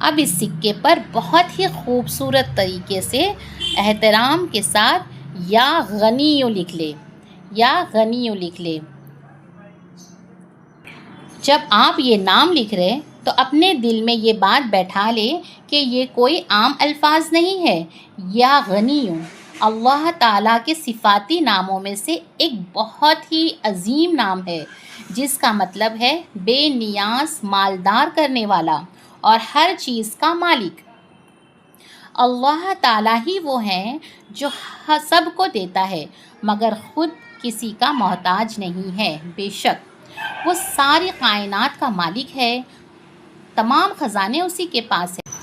اب اس سکے پر بہت ہی خوبصورت طریقے سے احترام کے ساتھ یا غنیو لکھ لے، یا غنیو لکھ لے۔ جب آپ یہ نام لکھ رہے تو اپنے دل میں یہ بات بیٹھا لے کہ یہ کوئی عام الفاظ نہیں ہے۔ یا غنیو اللہ تعالیٰ کے صفاتی ناموں میں سے ایک بہت ہی عظیم نام ہے، جس کا مطلب ہے بے نیاز، مالدار کرنے والا اور ہر چیز کا مالک۔ اللہ تعالیٰ ہی وہ ہیں جو سب کو دیتا ہے مگر خود کسی کا محتاج نہیں ہے۔ بے شک وہ ساری کائنات کا مالک ہے، تمام خزانے اسی کے پاس ہیں۔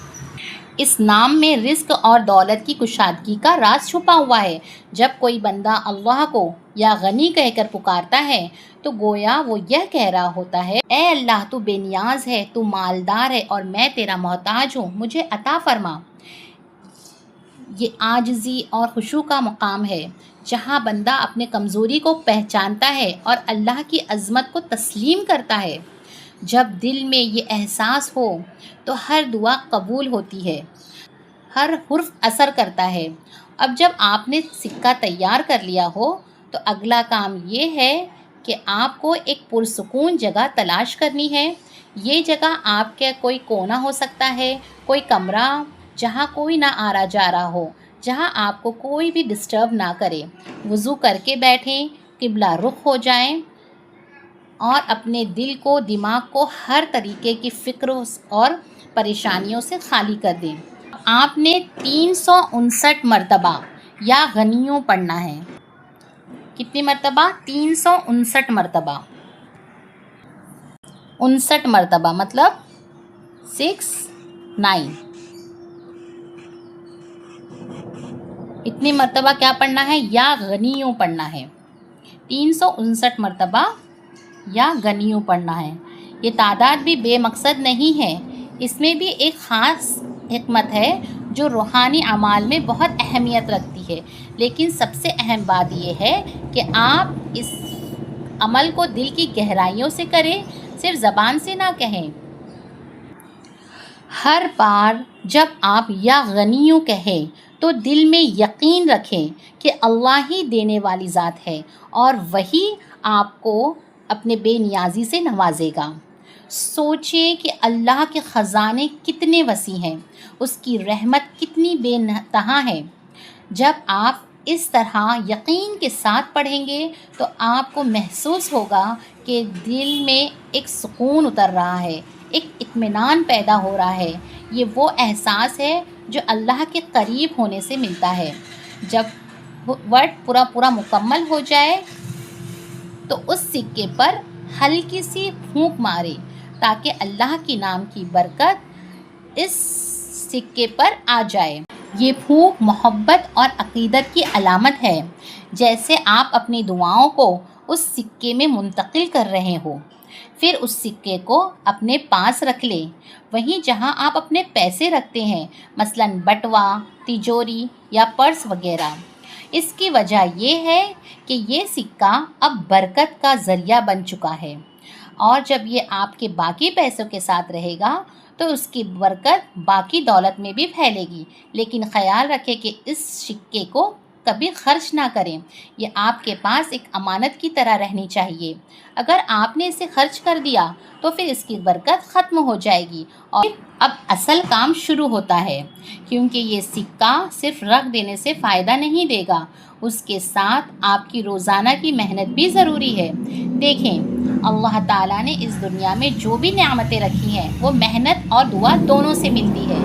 اس نام میں رزق اور دولت کی کشادگی کا راز چھپا ہوا ہے۔ جب کوئی بندہ اللہ کو یا غنی کہہ کر پکارتا ہے تو گویا وہ یہ کہہ رہا ہوتا ہے، اے اللہ تو بے نیاز ہے، تو مالدار ہے اور میں تیرا محتاج ہوں، مجھے عطا فرما۔ یہ عاجزی اور خشوع کا مقام ہے، جہاں بندہ اپنے کمزوری کو پہچانتا ہے اور اللہ کی عظمت کو تسلیم کرتا ہے۔ جب دل میں یہ احساس ہو تو ہر دعا قبول ہوتی ہے، ہر حرف اثر کرتا ہے۔ اب جب آپ نے سکہ تیار کر لیا ہو تو اگلا کام یہ ہے کہ آپ کو ایک پرسکون جگہ تلاش کرنی ہے۔ یہ جگہ آپ کا کوئی کونا ہو سکتا ہے، کوئی کمرہ جہاں کوئی نہ آ جا رہا ہو، جہاں آپ کو کوئی بھی ڈسٹرب نہ کرے۔ وضو کر کے بیٹھیں، قبلہ رخ ہو جائیں اور اپنے دل کو، دماغ کو ہر طریقے کی فکر اور پریشانیوں سے خالی کر دیں۔ آپ نے 359 مرتبہ یا غنیوں پڑھنا ہے۔ کتنی مرتبہ؟ 359 مرتبہ۔ 59 مرتبہ مطلب 69۔ اتنی مرتبہ کیا پڑھنا ہے؟ یا غنیوں پڑھنا ہے۔ 359 مرتبہ یا غنیوں پڑھنا ہے۔ یہ تعداد بھی بے مقصد نہیں ہے، اس میں بھی ایک خاص حکمت ہے جو روحانی اعمال میں بہت اہمیت رکھتی ہے۔ لیکن سب سے اہم بات یہ ہے کہ آپ اس عمل کو دل کی گہرائیوں سے کریں، صرف زبان سے نہ کہیں۔ ہر بار جب آپ یا غنیوں کہیں تو دل میں یقین رکھیں کہ اللہ ہی دینے والی ذات ہے اور وہی آپ کو اپنے بے نیازی سے نوازے گا۔ سوچیں کہ اللہ کے خزانے کتنے وسیع ہیں، اس کی رحمت کتنی بے انتہا ہے۔ جب آپ اس طرح یقین کے ساتھ پڑھیں گے تو آپ کو محسوس ہوگا کہ دل میں ایک سکون اتر رہا ہے، ایک اطمینان پیدا ہو رہا ہے۔ یہ وہ احساس ہے جو اللہ کے قریب ہونے سے ملتا ہے۔ جب ورد پورا مکمل ہو جائے تو اس سکے پر ہلکی سی پھونک مارے تاکہ اللہ کے نام کی برکت اس سکے پر آ جائے۔ یہ پھونک محبت اور عقیدت کی علامت ہے، جیسے آپ اپنی دعاؤں کو اس سکے میں منتقل کر رہے ہو۔ پھر اس سکے کو اپنے پاس رکھ لیں، وہیں جہاں آپ اپنے پیسے رکھتے ہیں، مثلاً بٹوا، تجوری یا پرس وغیرہ۔ اس کی وجہ یہ ہے کہ یہ سکہ اب برکت کا ذریعہ بن چکا ہے، اور جب یہ آپ کے باقی پیسوں کے ساتھ رہے گا تو اس کی برکت باقی دولت میں بھی پھیلے گی۔ لیکن خیال رکھیں کہ اس سکے کو کبھی خرچ نہ کریں، یہ آپ کے پاس ایک امانت کی طرح رہنی چاہیے۔ اگر آپ نے اسے خرچ کر دیا تو پھر اس کی برکت ختم ہو جائے گی اور اب اصل کام شروع ہوتا ہے، کیونکہ یہ سکہ صرف رکھ دینے سے فائدہ نہیں دے گا، اس کے ساتھ آپ کی روزانہ کی محنت بھی ضروری ہے۔ دیکھیں، اللہ تعالیٰ نے اس دنیا میں جو بھی نعمتیں رکھی ہیں وہ محنت اور دعا دونوں سے ملتی ہے۔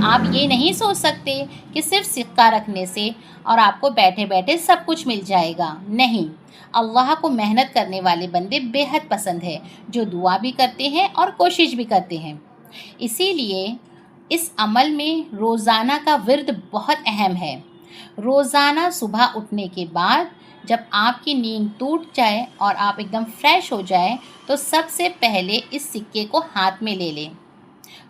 آپ یہ نہیں سوچ سکتے کہ صرف سکہ رکھنے سے اور آپ کو بیٹھے بیٹھے سب کچھ مل جائے گا۔ نہیں، اللہ کو محنت کرنے والے بندے بے حد پسند ہے، جو دعا بھی کرتے ہیں اور کوشش بھی کرتے ہیں۔ اسی لیے اس عمل میں روزانہ کا ورد بہت اہم ہے۔ روزانہ صبح اٹھنے کے بعد جب آپ کی نیند ٹوٹ جائے اور آپ ایک دم فریش ہو جائیں تو سب سے پہلے اس سکے کو ہاتھ میں لے لیں۔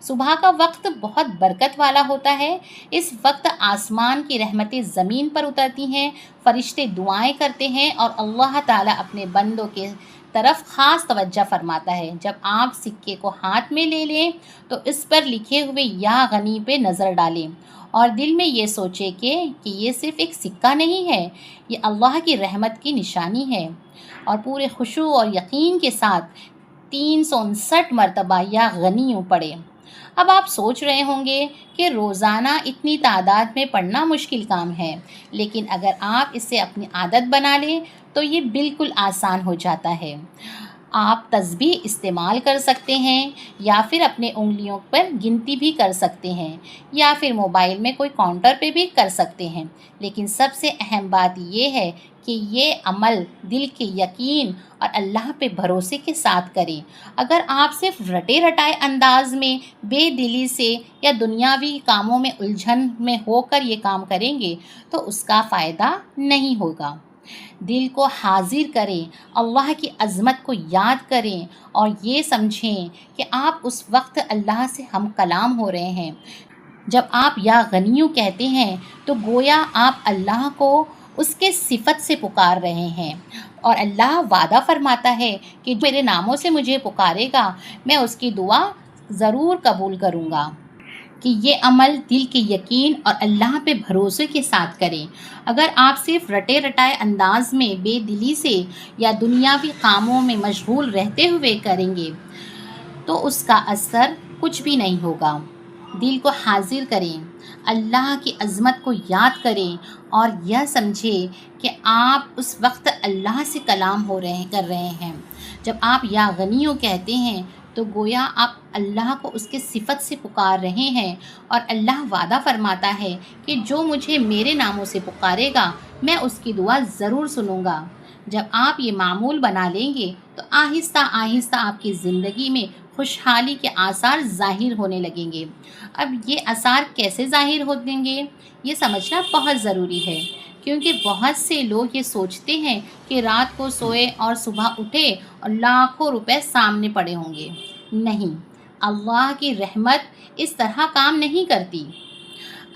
صبح کا وقت بہت برکت والا ہوتا ہے۔ اس وقت آسمان کی رحمتیں زمین پر اترتی ہیں، فرشتے دعائیں کرتے ہیں اور اللہ تعالیٰ اپنے بندوں کے طرف خاص توجہ فرماتا ہے۔ جب آپ سکے کو ہاتھ میں لے لیں تو اس پر لکھے ہوئے یا غنی پہ نظر ڈالیں اور دل میں یہ سوچیں کہ یہ صرف ایک سکہ نہیں ہے، یہ اللہ کی رحمت کی نشانی ہے، اور پورے خشوع اور یقین کے ساتھ 359 مرتبہ یا غنی پڑھیں۔ اب آپ سوچ رہے ہوں گے کہ روزانہ اتنی تعداد میں پڑھنا مشکل کام ہے، لیکن اگر آپ اسے اپنی عادت بنا لیں تو یہ بالکل آسان ہو جاتا ہے۔ آپ تسبیح استعمال کر سکتے ہیں یا پھر اپنے انگلیوں پر گنتی بھی کر سکتے ہیں یا پھر موبائل میں کوئی کاؤنٹر پہ بھی کر سکتے ہیں، لیکن سب سے اہم بات یہ ہے کہ یہ عمل دل کے یقین اور اللہ پہ بھروسے کے ساتھ کریں۔ اگر آپ صرف رٹے رٹائے انداز میں بے دلی سے یا دنیاوی کاموں میں الجھن میں ہو کر یہ کام کریں گے تو اس کا فائدہ نہیں ہوگا۔ دل کو حاضر کریں، اللہ کی عظمت کو یاد کریں اور یہ سمجھیں کہ آپ اس وقت اللہ سے ہم کلام ہو رہے ہیں۔ جب آپ یا غنیوں کہتے ہیں تو گویا آپ اللہ کو اس کے صفت سے پکار رہے ہیں، اور اللہ وعدہ فرماتا ہے کہ جو میرے ناموں سے مجھے پکارے گا میں اس کی دعا ضرور قبول کروں گا۔ کہ یہ عمل دل کے یقین اور اللہ پہ بھروسے کے ساتھ کریں۔ اگر آپ صرف رٹے رٹائے انداز میں بے دلی سے یا دنیاوی کاموں میں مشغول رہتے ہوئے کریں گے تو اس کا اثر کچھ بھی نہیں ہوگا۔ دل کو حاضر کریں، اللہ کی عظمت کو یاد کریں اور یہ سمجھیں کہ آپ اس وقت اللہ سے کلام کر رہے ہیں۔ جب آپ یا غنیوں کہتے ہیں تو گویا آپ اللہ کو اس کے صفت سے پکار رہے ہیں، اور اللہ وعدہ فرماتا ہے کہ جو مجھے میرے ناموں سے پکارے گا میں اس کی دعا ضرور سنوں گا۔ جب آپ یہ معمول بنا لیں گے تو آہستہ آہستہ آپ کی زندگی میں خوشحالی کے آثار ظاہر ہونے لگیں گے۔ اب یہ آثار کیسے ظاہر ہویں گے یہ سمجھنا بہت ضروری ہے، کیونکہ بہت سے لوگ یہ سوچتے ہیں کہ رات کو سوئے اور صبح اٹھے اور لاکھوں روپے سامنے پڑے ہوں گے۔ نہیں، اللہ کی رحمت اس طرح کام نہیں کرتی۔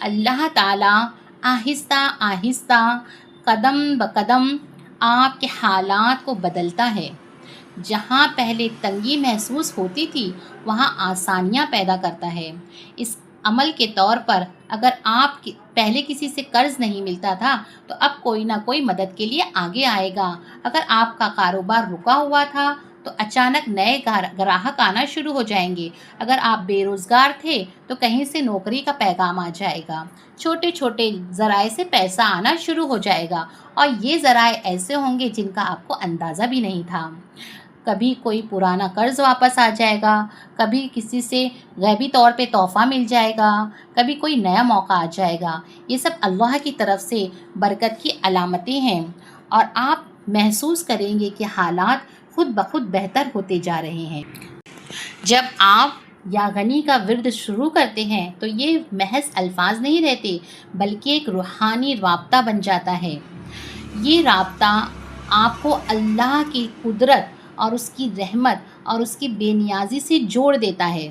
اللہ تعالیٰ آہستہ آہستہ قدم بقدم آپ کے حالات کو بدلتا ہے۔ جہاں پہلے تنگی محسوس ہوتی تھی وہاں آسانیاں پیدا کرتا ہے۔ اس عمل کے طور پر اگر آپ پہلے کسی سے قرض نہیں ملتا تھا تو اب کوئی نہ کوئی مدد کے لیے آگے آئے گا۔ اگر آپ کا کاروبار رکا ہوا تھا تو اچانک نئے گراہک آنا شروع ہو جائیں گے۔ اگر آپ بے روزگار تھے تو کہیں سے نوکری کا پیغام آ جائے گا۔ چھوٹے چھوٹے ذرائع سے پیسہ آنا شروع ہو جائے گا، اور یہ ذرائع ایسے ہوں گے جن کا آپ کو اندازہ بھی نہیں تھا۔ کبھی کوئی پرانا قرض واپس آ جائے گا، کبھی کسی سے غیبی طور پہ تحفہ مل جائے گا، کبھی کوئی نیا موقع آ جائے گا۔ یہ سب اللہ کی طرف سے برکت کی علامتیں ہیں، اور آپ محسوس کریں گے کہ حالات خود بخود بہتر ہوتے جا رہے ہیں۔ جب آپ یا غنی کا ورد شروع کرتے ہیں تو یہ محض الفاظ نہیں رہتے بلکہ ایک روحانی رابطہ بن جاتا ہے۔ یہ رابطہ آپ کو اللہ کی قدرت اور اس کی رحمت اور اس کی بے نیازی سے جوڑ دیتا ہے۔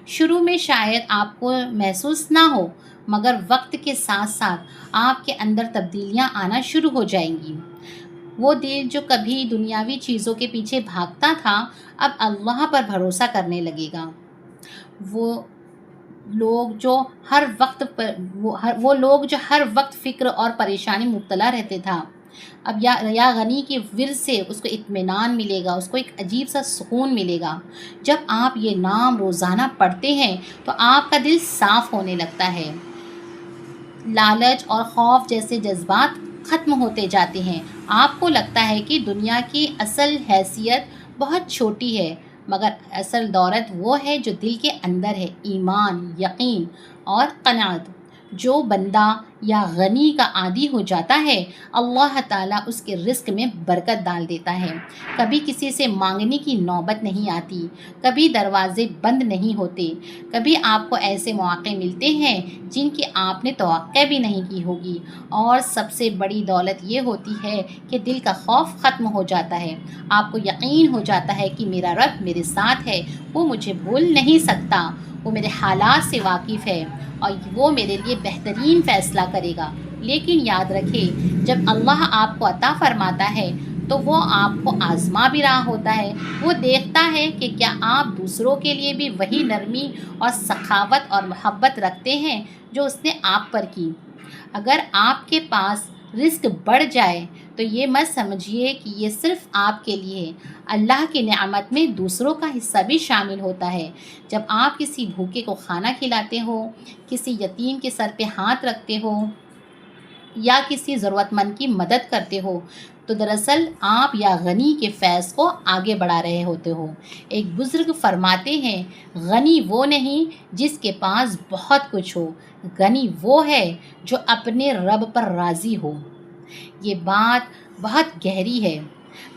شروع میں شاید آپ کو محسوس نہ ہو، مگر وقت کے ساتھ ساتھ آپ کے اندر تبدیلیاں آنا شروع ہو جائیں گی۔ وہ دل جو کبھی دنیاوی چیزوں کے پیچھے بھاگتا تھا اب اللہ پر بھروسہ کرنے لگے گا۔ وہ لوگ جو ہر وقت فکر اور پریشانی مبتلا رہتے تھا اب یا غنی کے ورد سے اس کو اطمینان ملے گا، اس کو ایک عجیب سا سکون ملے گا۔ جب آپ یہ نام روزانہ پڑھتے ہیں تو آپ کا دل صاف ہونے لگتا ہے، لالچ اور خوف جیسے جذبات ختم ہوتے جاتے ہیں۔ آپ کو لگتا ہے کہ دنیا کی اصل حیثیت بہت چھوٹی ہے، مگر اصل دولت وہ ہے جو دل کے اندر ہے، ایمان، یقین اور قناعت۔ جو بندہ یا غنی کا عادی ہو جاتا ہے اللہ تعالیٰ اس کے رزق میں برکت ڈال دیتا ہے۔ کبھی کسی سے مانگنے کی نوبت نہیں آتی، کبھی دروازے بند نہیں ہوتے، کبھی آپ کو ایسے مواقع ملتے ہیں جن کی آپ نے توقع بھی نہیں کی ہوگی، اور سب سے بڑی دولت یہ ہوتی ہے کہ دل کا خوف ختم ہو جاتا ہے۔ آپ کو یقین ہو جاتا ہے کہ میرا رب میرے ساتھ ہے، وہ مجھے بھول نہیں سکتا، وہ میرے حالات سے واقف ہے اور وہ میرے لیے بہترین فیصلہ کرے گا۔ لیکن یاد رکھیں جب اللہ آپ کو عطا فرماتا ہے تو وہ آپ کو آزما بھی رہا ہوتا ہے۔ وہ دیکھتا ہے کہ کیا آپ دوسروں کے لیے بھی وہی نرمی اور سخاوت اور محبت رکھتے ہیں جو اس نے آپ پر کی۔ اگر آپ کے پاس رزق بڑھ جائے تو یہ مت سمجھیے کہ یہ صرف آپ کے لیے ہے، اللہ کی نعمت میں دوسروں کا حصہ بھی شامل ہوتا ہے۔ جب آپ کسی بھوکے کو کھانا کھلاتے ہو، کسی یتیم کے سر پہ ہاتھ رکھتے ہو یا کسی ضرورت مند کی مدد کرتے ہو تو دراصل آپ یا غنی کے فیض کو آگے بڑھا رہے ہوتے ہو۔ ایک بزرگ فرماتے ہیں، غنی وہ نہیں جس کے پاس بہت کچھ ہو، غنی وہ ہے جو اپنے رب پر راضی ہو۔ یہ بات بہت گہری ہے۔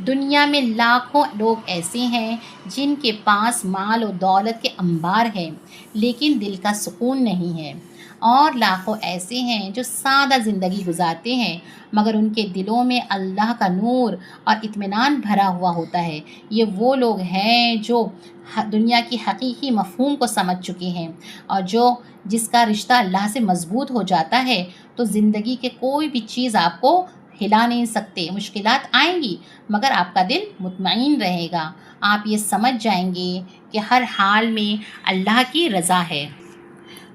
دنیا میں لاکھوں لوگ ایسے ہیں جن کے پاس مال و دولت کے انبار ہیں لیکن دل کا سکون نہیں ہے، اور لاکھوں ایسے ہیں جو سادہ زندگی گزارتے ہیں مگر ان کے دلوں میں اللہ کا نور اور اطمینان بھرا ہوا ہوتا ہے۔ یہ وہ لوگ ہیں جو دنیا کی حقیقی مفہوم کو سمجھ چکے ہیں، اور جس کا رشتہ اللہ سے مضبوط ہو جاتا ہے تو زندگی کے کوئی بھی چیز آپ کو ہلا نہیں سکتے۔ مشکلات آئیں گی مگر آپ کا دل مطمئن رہے گا۔ آپ یہ سمجھ جائیں گے کہ ہر حال میں اللہ کی رضا ہے۔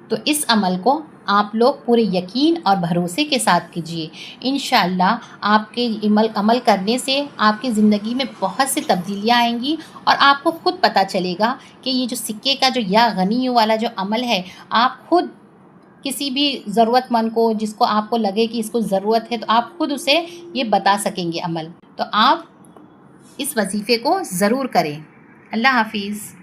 تو اس عمل کو آپ لوگ پورے یقین اور بھروسے کے ساتھ کیجیے۔ انشاءاللہ آپ کے عمل کرنے سے آپ کی زندگی میں بہت سی تبدیلیاں آئیں گی، اور آپ کو خود پتہ چلے گا کہ یہ جو سکے کا جو یا غنی والا جو عمل ہے، آپ خود کسی بھی ضرورت مند کو، جس کو آپ کو لگے کہ اس کو ضرورت ہے، تو آپ خود اسے یہ بتا سکیں گے عمل۔ تو آپ اس وظیفے کو ضرور کریں۔ اللہ حافظ۔